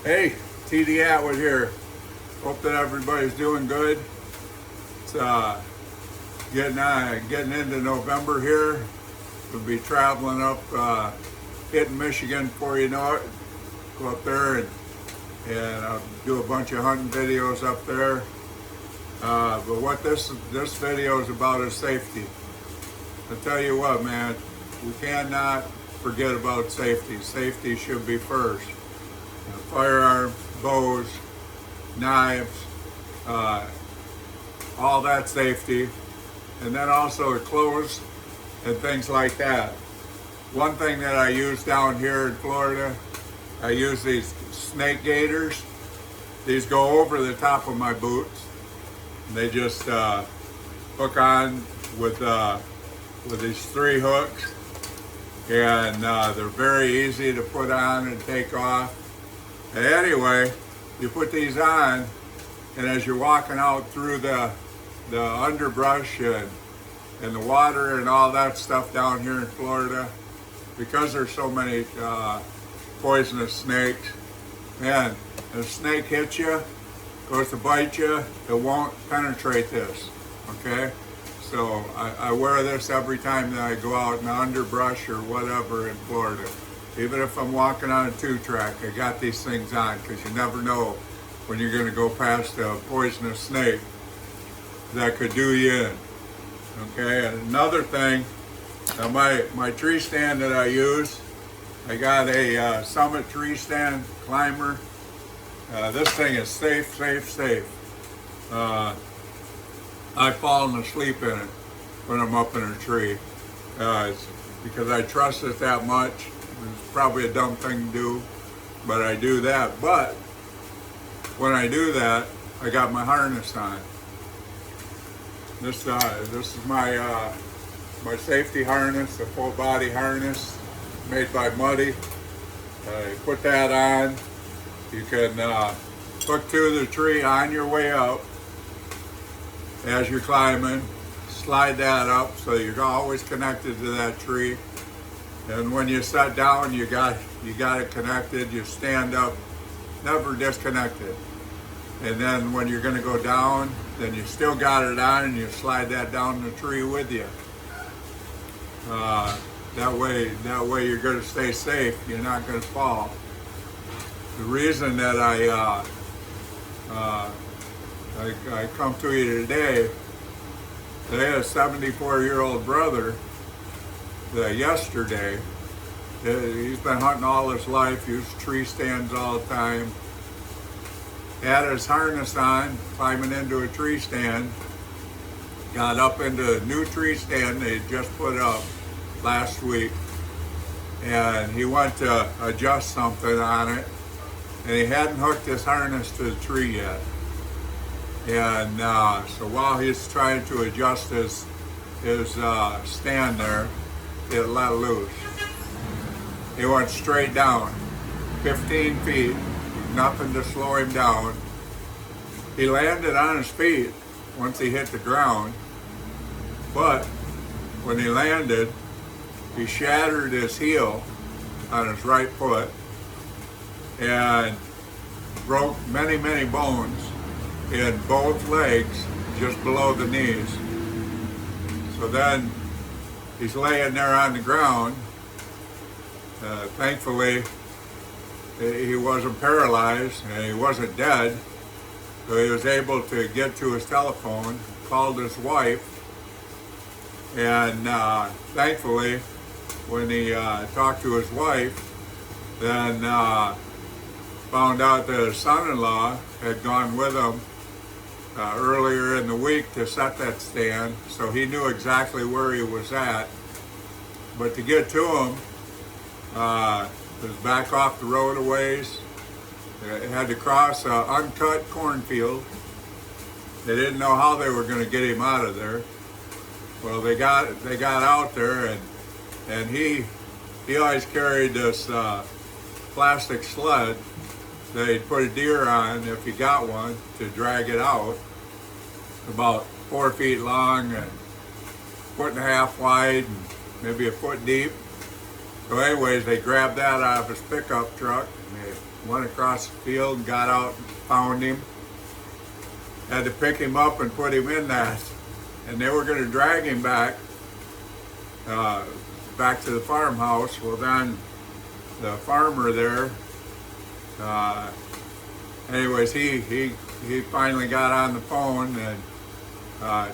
Hey, TD Atwood here. Hope that everybody's doing good. It's getting into November here. We'll be traveling up, hitting Michigan before you know it. Go up there and I'll do a bunch of hunting videos up there. But what this video is about is safety. I tell you what, man, we cannot forget about safety. Safety should be first. Firearm, bows, knives, all that safety, and then also the clothes and things like that. One thing that I use down here in Florida, I use these snake gaiters. These go over the top of my boots. And they just hook on with these 3 hooks, and they're very easy to put on and take off. Anyway, you put these on, and as you're walking out through the underbrush and the water and all that stuff down here in Florida, because there's so many poisonous snakes, man, if a snake hits you, goes to bite you, it won't penetrate this, okay? So I wear this every time that I go out in the underbrush or whatever in Florida. Even if I'm walking on a 2-track, I got these things on, because you never know when you're going to go past a poisonous snake that could do you in. Okay, and another thing, my tree stand that I use, I got a Summit tree stand climber. This thing is safe. I've fallen asleep in it when I'm up in a tree. It's because I trust it that much. It's probably a dumb thing to do, but I do that. But when I do that, I got my harness on. This is my safety harness, a full body harness made by Muddy. You put that on. You can hook to the tree on your way up as you're climbing. Slide that up so you're always connected to that tree. And when you sit down, you got it connected. You stand up, never disconnected. And then when you're going to go down, then you still got it on, and you slide that down the tree with you. That way you're going to stay safe. You're not going to fall. The reason that I come to you today, I had a 74-year-old brother that yesterday, he's been hunting all his life, used tree stands all the time, had his harness on, climbing into a tree stand, got up into a new tree stand they just put up last week, and he went to adjust something on it, and he hadn't hooked his harness to the tree yet. And so while he's trying to adjust his stand there, it let loose. He went straight down, 15 feet, nothing to slow him down. He landed on his feet once he hit the ground, but when he landed, he shattered his heel on his right foot and broke many bones in both legs just below the knees. So then he's laying there on the ground. Thankfully, he wasn't paralyzed and he wasn't dead, so he was able to get to his telephone, called his wife, and thankfully, when he talked to his wife, then found out that his son-in-law had gone with him earlier in the week to set that stand, so he knew exactly where he was at. But to get to him, it was back off the road a ways. They had to cross an uncut cornfield. They didn't know how they were going to get him out of there. Well, they got out there, and he always carried this plastic sled that he'd put a deer on if he got one to drag it out, about 4 feet long and 1.5 feet wide and maybe a foot deep. So anyways, they grabbed that out of his pickup truck. And they went across the field and got out and found him. Had to pick him up and put him in that. And they were going to drag him back to the farmhouse. Well, then the farmer there, anyways, he finally got on the phone and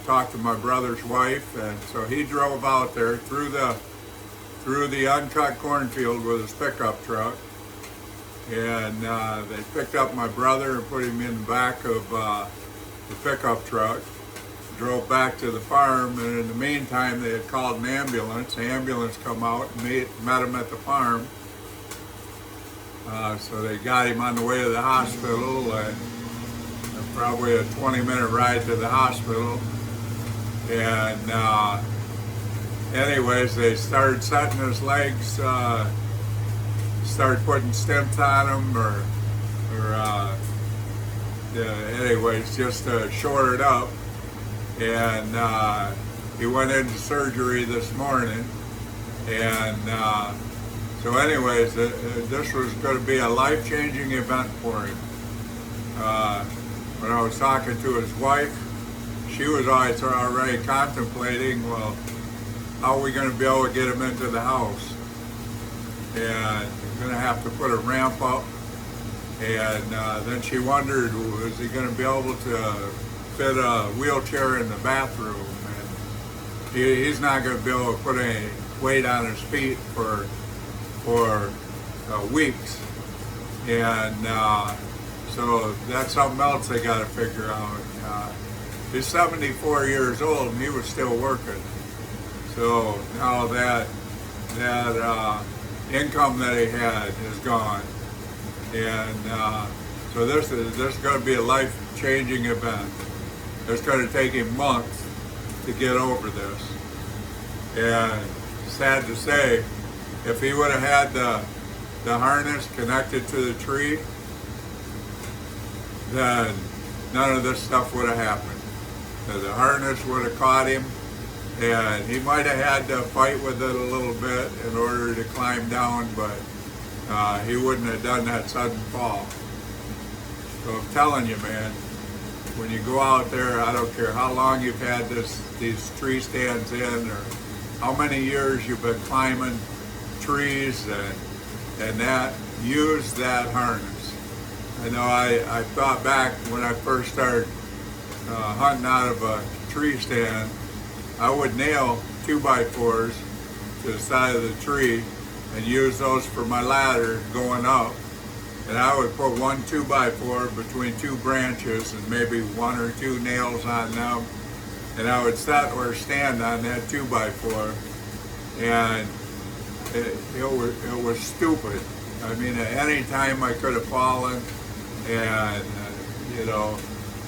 talked to my brother's wife, and so he drove out there through the uncut cornfield with his pickup truck, and they picked up my brother and put him in the back of the pickup truck, drove back to the farm, and in the meantime they had called an ambulance. The ambulance come out and met him at the farm. So they got him on the way to the hospital, and probably a 20-minute ride to the hospital. And anyways, they started setting his legs, started putting stents on him, anyways, just to shore it up. And he went into surgery this morning. And so anyways, this was going to be a life-changing event for him. When I was talking to his wife, she was already contemplating, well, how are we going to be able to get him into the house? And we're going to have to put a ramp up. And then she wondered, was he going to be able to fit a wheelchair in the bathroom? And he's not going to be able to put any weight on his feet for weeks. And so that's something else they got to figure out. He's 74 years old and he was still working. So now that income that he had is gone. And so this is going to be a life-changing event. It's going to take him months to get over this. And sad to say, if he would have had the harness connected to the tree, then none of this stuff would have happened. The harness would have caught him, and he might have had to fight with it a little bit in order to climb down, but he wouldn't have done that sudden fall. So I'm telling you, man, when you go out there, I don't care how long you've had these tree stands in, or how many years you've been climbing trees and that, use that harness. I know I thought back when I first started hunting out of a tree stand, I would nail 2x4s to the side of the tree and use those for my ladder going up. And I would put one 2x4 between two branches and maybe one or two nails on them. And I would sit or stand on that 2x4. And it was stupid. I mean, at any time I could have fallen and,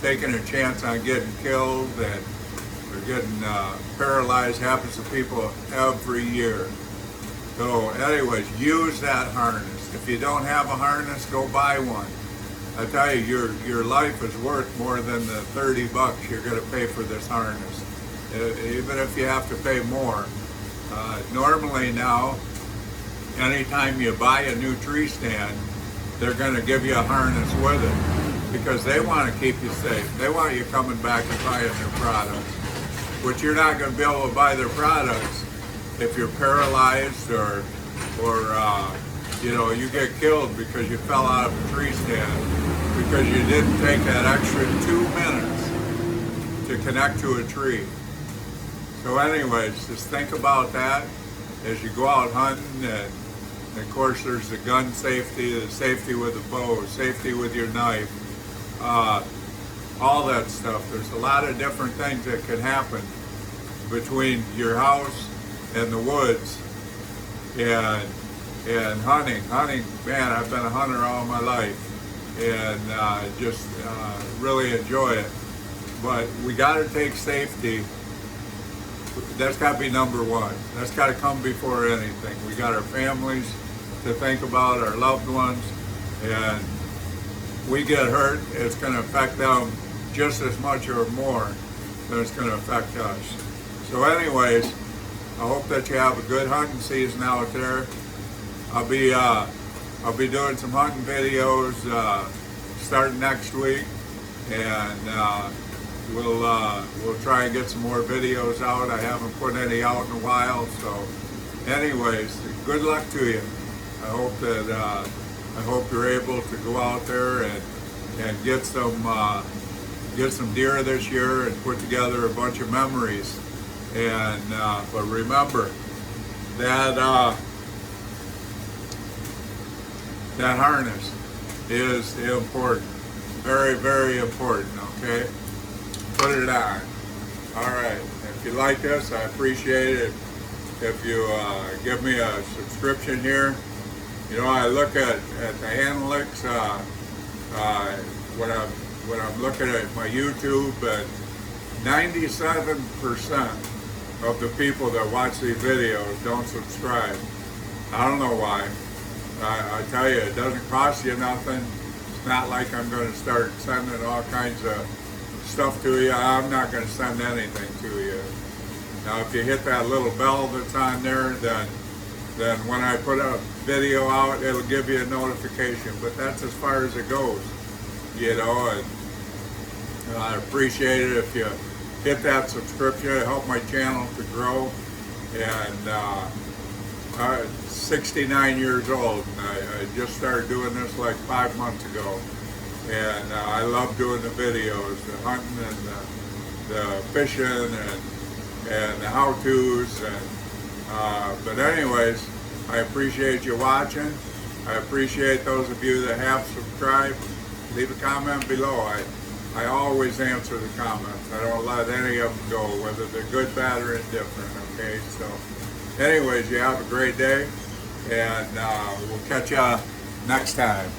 taking a chance on getting killed or getting paralyzed. Happens to people every year. So anyways, use that harness. If you don't have a harness, go buy one. I tell you, your life is worth more than the $30 you're going to pay for this harness, even if you have to pay more. Normally now, anytime you buy a new tree stand, they're going to give you a harness with it because they want to keep you safe. They want you coming back and buying their products, which you're not going to be able to buy their products if you're paralyzed or you get killed because you fell out of a tree stand because you didn't take that extra 2 minutes to connect to a tree. So anyways, just think about that as you go out hunting, and of course there's the gun safety, the safety with the bow, safety with your knife, all that stuff. There's a lot of different things that can happen between your house and the woods and hunting. Man, I've been a hunter all my life and just really enjoy it. But we got to take safety. That's got to be number one. That's got to come before anything. We got our families to think about, our loved ones, and we get hurt, it's going to affect them just as much or more than it's going to affect us. So anyways, I hope that you have a good hunting season out there. I'll be doing some hunting videos starting next week, and we'll try and get some more videos out. I haven't put any out in a while, so anyways, good luck to you. I hope you're able to go out there and get some deer this year and put together a bunch of memories. And but remember that that harness is important, very, very important. Okay, put it on. All right. If you like this, I appreciate it. If you give me a subscription here. You know, I look at the analytics when I'm looking at my YouTube, but 97% of the people that watch these videos don't subscribe. I don't know why. I tell you, it doesn't cost you nothing. It's not like I'm going to start sending all kinds of stuff to you. I'm not going to send anything to you. Now, if you hit that little bell that's on there, then when I put a video out, it'll give you a notification. But that's as far as it goes, you know. And I appreciate it if you hit that subscription. It helps my channel to grow. And I'm 69 years old, and I just started doing this like 5 months ago. And I love doing the videos, the hunting and the fishing and the how-tos. But anyways, I appreciate you watching. I appreciate those of you that have subscribed. Leave a comment below. I always answer the comments. I don't let any of them go, whether they're good, bad, or indifferent. Okay, so anyways, you have a great day, and we'll catch you next time.